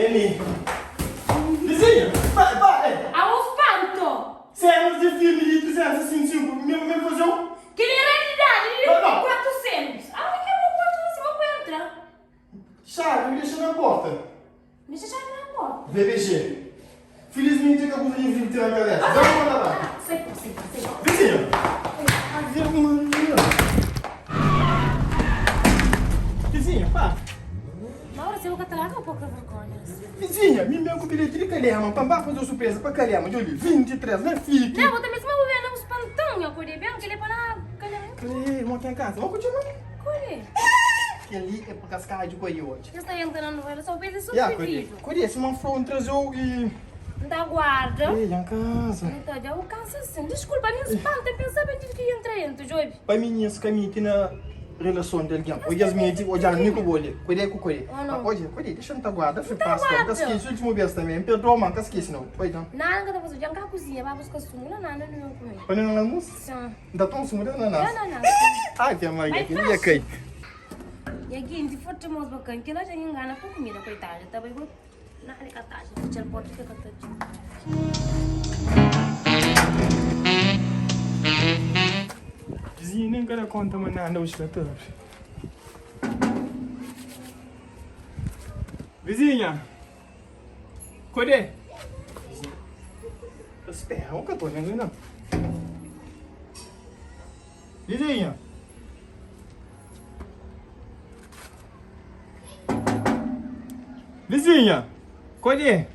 Vieni. Vizinha, vai. Há um espanto! Cenas de filme de 365, mesmo fazer um... Que nem realidade, Não. 400! Ah, que é uma porta assim, vamos entrar! Chave, deixa na porta. Deixa a chave na porta! VBG. Felizmente acabou de vir ter na cabeça. Dá uma olhada lá. Sai fora. Vizinha. Vizinha, pá. Na hora você vai catar um pouco de vergonha. Vizinha, me mesmo bilhete de calhama, para fazer surpresa para calhama, Julie. 23, não fique. Não, vou também se mover no espantão, eu acordei bem, que ele é para na calhamento. Calhama, irmão aqui em casa. Vamos continuar. Corre. Que ali é para cascar de coio hoje. Você está entrando no só fez isso Já, pedido. Corre, se uma flor trazou e... Da guarda. Ei, em casa. Então, eu canso assim. Desculpa, me espanta, eu pensava que ia entrar dentro, Joib. Para mim, esse caminho aqui na relação de alguém. Hoje as minhas, hoje a Nico Bolha. Corre com corre. Hoje, deixa eu não guarda, fui pastor. Casquei, último vez também. Perdoa, mano, casquei, senão. Oi, então. Nada, que eu vou jantar a cozinha, vai buscar sumula, nada, não vou comer. Quando não almoço? Sim. Ainda tão sumida, não, Não. Ai, que mãe, Mas que ia cair. E aqui, se for te mostrar bacana, que ela já engana com comida, coitada. Também vou na alicatagem, vou tirar o pote de catadinho. Vizinha, nem quero conta, mas nada, hoje está tudo. Vizinha! Cadê? Espera, o que eu tô vendo, não? Vizinha! Vizinha! Cadê?